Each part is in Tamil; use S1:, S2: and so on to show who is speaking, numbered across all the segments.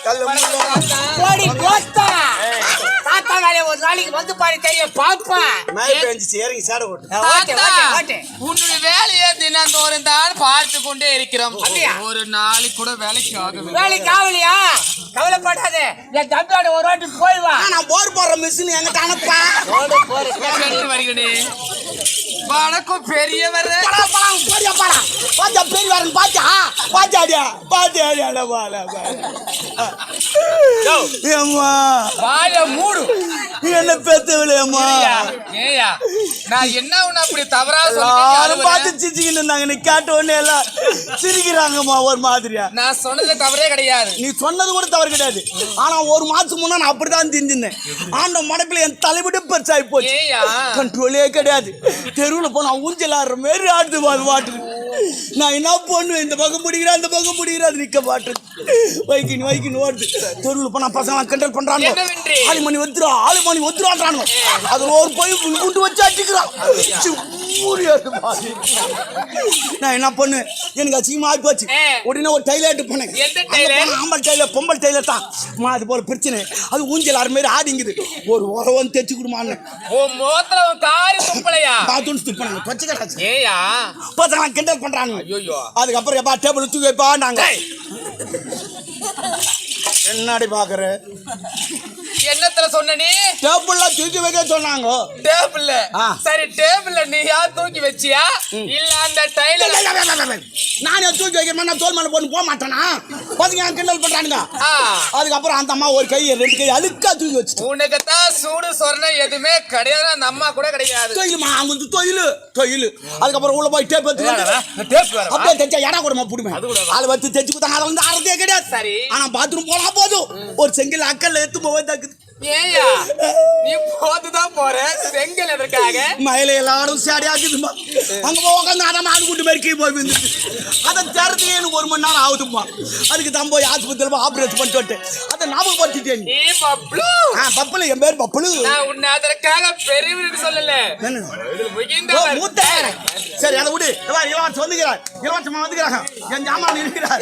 S1: ஒரு நாளைக்கு வந்து பாரு தெரியும் பாப்பா
S2: உன்னுடைய வேலையை தினந்தோறும் தான் பார்த்து கொண்டே இருக்கிறோம். ஒரு நாளைக்கு கூட வேலைக்கு ஆகவில்லை.
S1: வேலைக்கு ஆகலையா? கவலைப்படாதே, என் தம்பியோட ஒரு வாட்டி போய் வா.
S3: நான் போர் போடுற மிஷின் எங்க தானப்பா
S2: வருகிறேன். வணக்கம் பெரியவர்.
S3: பெரியவரன் பாத்தா பாத்தாடியா பாத்தாடியா
S1: மூடு
S3: என்ன பெத்தவில்லையம்மா.
S2: ஏயா நான் என்ன உன்னை அப்படி தவறா
S3: பார்த்து சிரிச்சுக்கிட்டு இருந்தாங்க. நீ கேட்ட உடனே எல்லாம் சிரிக்கிறாங்கம்மா ஒரு மாதிரியா.
S2: நான் சொன்னது தவறே கிடையாது.
S3: நீ சொன்னது கூட தவறு கிடையாது. ஆனா ஒரு மாசம் முன்னா நான் அப்படிதான் திந்திருந்தேன். ஆண்ட மடக்குல என் தலைவிட பெருசாகி போச்சு. கண்ட்ரோலே கிடையாது. தெருவில் போனா ஊஞ்சல் ஆடுற மாரி ஆடுது வாட்டு. நான் என்ன பண்ணுவேன்? இந்த பக்கம் பிடிக்கிறேன் அந்த பக்கம் பிடிக்கிறேன். அது நிக்க மாட்டேன். வைக்கின்னு ஓடுது. தெருவில் போனா பசங்க கண்ட்ரோல் பண்றாங்க. ஆளுமணி ஒத்துறான்றானுங்க. அதுல ஒரு போய் குண்டு வச்சு அடிக்கிறான். நான் என்ன பண்ணு, எனக்கு அசிங்கமா ஆகி போச்சு. உடனே ஒரு டைலர் போனேன். ஆம்பல் டைலர் பொம்பல் டைலர் தான். அது போல பிரச்சனை. அது ஊஞ்சல் ஆறு மாதிரி ஆடிங்குது. ஒரு உறவன் தைச்சு கொடுமான்னு கிண்டல் பண்றாங்க. அதுக்கப்புறம் எப்பா டேபிள் தூக்கி வைப்பா நாங்க என்னடி பாக்குற
S2: என்னத்துல சொன்ன நீ?
S3: டேபிள்ல தூக்கி வைக்க சொன்னாங்க.
S2: டேபிள்ல சரி, டேபிள்ல நீ யார் தூக்கி வச்சியா இல்ல அந்த டைலர்?
S3: நானே தூக்கி வைக்கிறேன். நான் தோல் மேல போட்டு போக மாட்டேனா? பசங்க கிண்டல் பண்றானுங்க. அதுக்கப்புறம் அந்த அம்மா ஒரு கை ரெண்டு கை அழுக்கா தூக்கி வச்சு.
S2: உனக்கு தான் சூடு சொரணை எதுவுமே கிடையாது. அந்த அம்மா கூட கிடையாது.
S3: தொழிலுமா அவங்க தொழில். அதுக்கப்புறம் உள்ள போய் டேப் அப்படியே தைச்சா இடம் கூடமா புடுமே. அதை வச்சு தைச்சு கொடுத்தாங்க. அதை வந்து அறதே கிடையாது.
S2: சரி,
S3: ஆனா பாத்ரூம் போனா போதும் ஒரு செங்கல் அக்கல்ல எடுத்து போய் தக்குது.
S2: ஏயா நீ போதுதான் போற செங்கல் எதற்காக?
S3: மயில எல்லாரும் சாடி ஆகுதுமா. அங்க போய் உட்காந்து அதை மாடு கூட்டு மாதிரி கீழ் போய் விழுந்துட்டு அதை தரத்துக்கு எனக்கு 1 மணி நேரம் ஆகுதுமா. அதுக்கு தான் போய் ஆஸ்பத்திரியில் போய் ஆப்ரேஷன் பண்ணிட்டு அதை ஞாபகப்படுத்திட்டேன்.
S2: நீ பப்ளு?
S3: பப்புளு, என் பேர் பப்புளு.
S2: நான் உன்னை அதற்காக பெரியவன்னு சொல்லல.
S3: மூத்த சரி அதை விடு. இளவரசம் வந்துக்கிறார். இளவரசமா வந்துக்கிறாங்க. என் ஜாமான் இருக்கிறார்.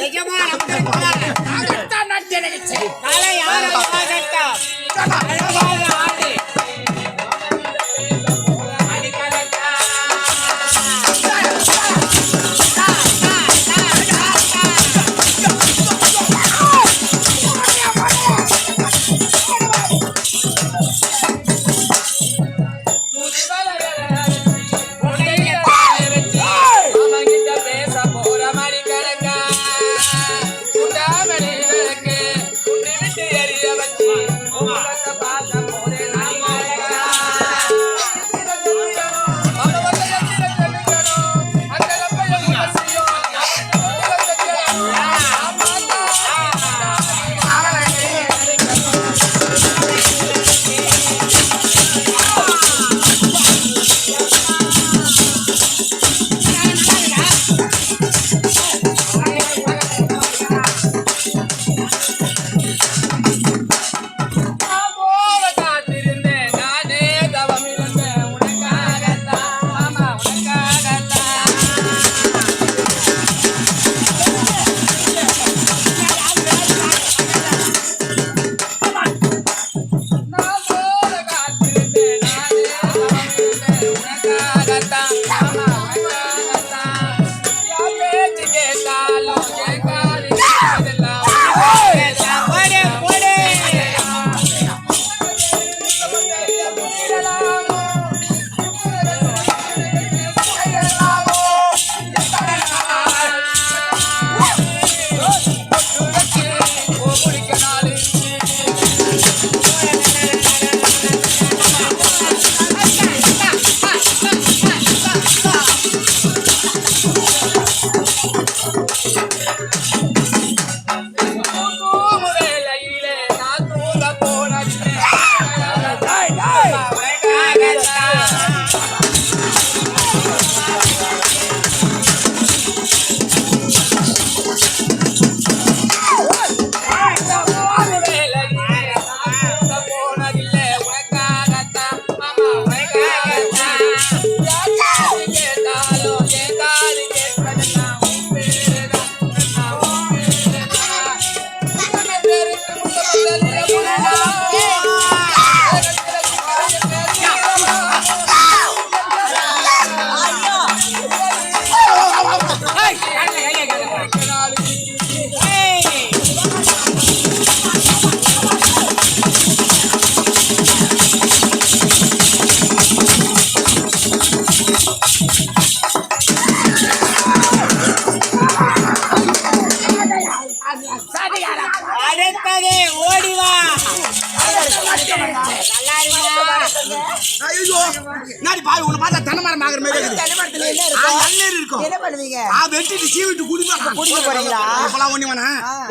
S3: தென்னை மரம் ஆகிற மாதிரி இருக்குது.
S4: தென்னை மரத்துல என்ன இருக்கும்?
S3: நல்லேறு இருக்கும்.
S4: என்ன பண்ணுவீங்க?
S3: வெட்டிட்டு சீவிட்டு குடிப்பா.
S4: குடிக்க போறீங்களா?
S3: இப்பெல்லாம் ஒண்ணு வேணா.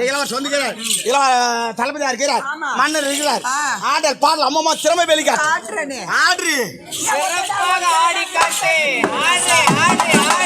S3: இளவரசர் வந்துக்கிறார், தளபதியா இருக்கிறார், மன்னர் இருக்கிறார். ஆடல் பாடல் அம்மா திறமை வெளிக்கார்.
S4: ஆடுறேன்னு.
S3: ஆடு
S1: சிறப்பாக ஆடி காட்டு. ஆடு ஆடு ஆடு.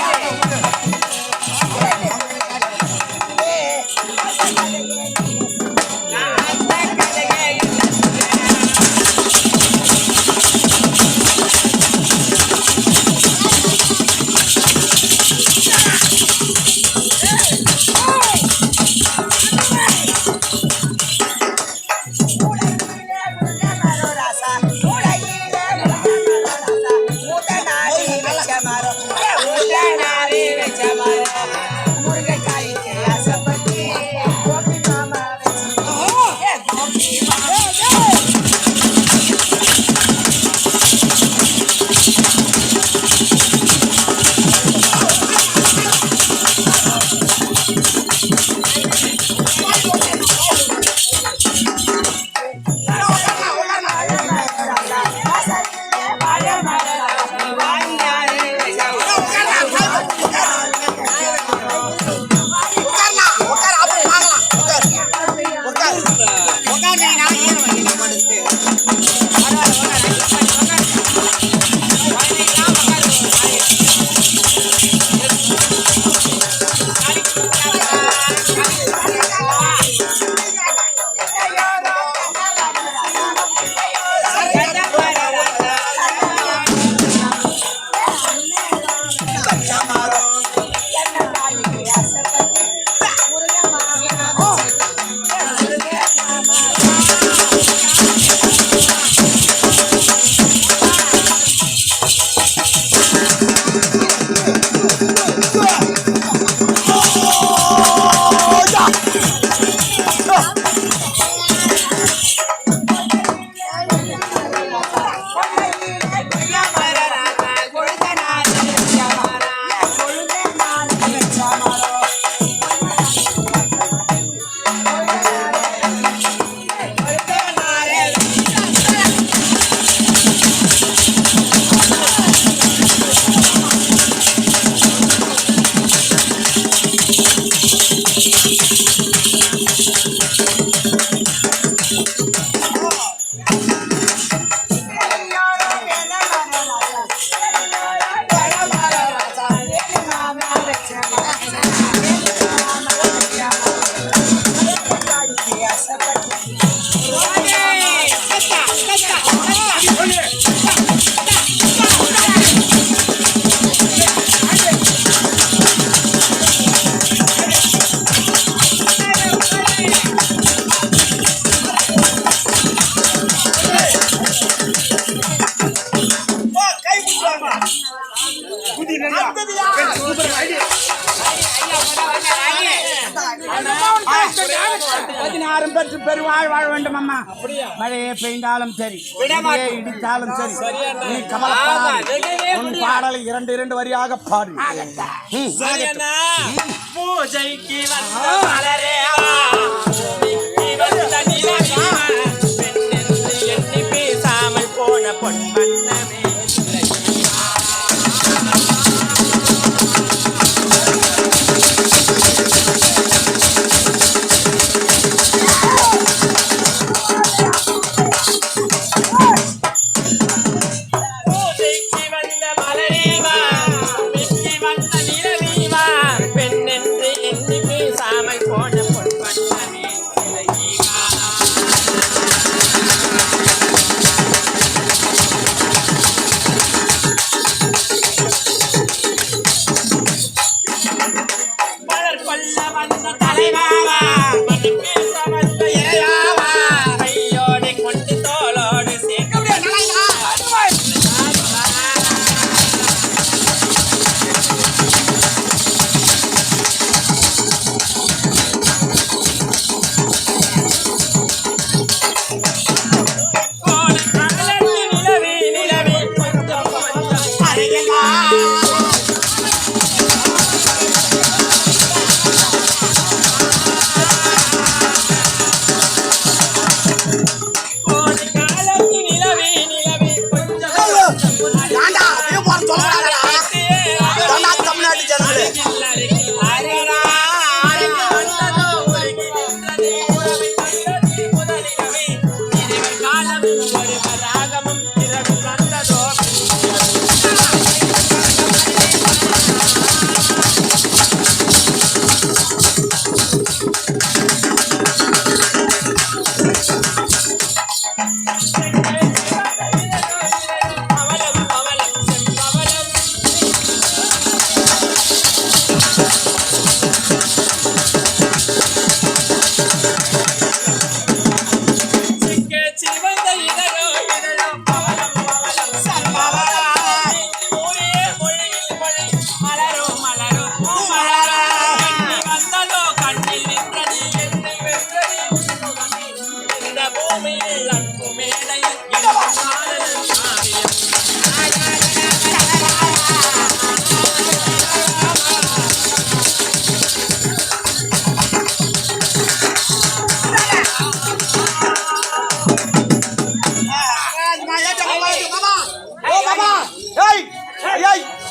S3: பெற்று பெருவாழ் வாழ வேண்டும் அம்மா. மழையே பெய்ந்தாலும் சரி, இடித்தாலும் சரி, நீ கமலப்படாதே. உன் பாடலை 2 வரியாக பாடு.
S1: பூஜைக்கு வந்த மலரேவா, வந்த நிலவா, பெண்ணென்று எண்ணி பேசாமல் போன பொன்வண்ணமே.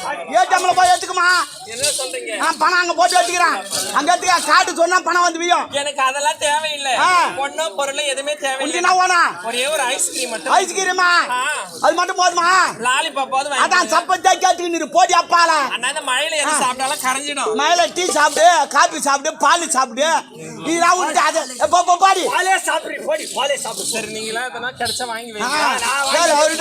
S3: ஏடிஎம்ல போய் எடுத்துக்குமா
S1: என்ன சொல்றீங்க?
S3: நான் பணம் அங்க போட்டு எடுத்துக்கிறேன். அங்க எடுத்துக்க காட்டு சொன்னா பணம் வந்து வியும்.
S1: எனக்கு அதெல்லாம் தேவையில்லை.
S3: ஆ.
S1: பொண்ணோ பொருளோ எதுவுமே தேவையில்லை.
S3: உனக்கு என்ன வேணும்?
S1: ஒரே ஒரு ஐஸ்கிரீம் மட்டும்.
S3: ஐஸ்கிரீமா?
S1: ஆ.
S3: அது மட்டும் போதுமா?
S1: லாலிபாப் போதும் வாங்கி
S3: அதான்
S1: கொடுங்க.
S3: சப்பத்தா கேட்டுக்கிட்டு போடி அப்பால.
S1: அண்ணா இந்த மழையில எது சாப்பிட்டாலும் கரைஞ்சிடும்.
S3: மேல டீ சாப்பிடு, காபி சாப்பிடு, பால் சாப்பிடு. இதெல்லாம் விட்டு அது பாடி
S1: பாலே சாப்பிடு. போடி பாலே சாப்பிடு. சரி நீங்களா இதெல்லாம் கிடைச்சா வாங்கி வைங்க.
S3: சரி, அவரு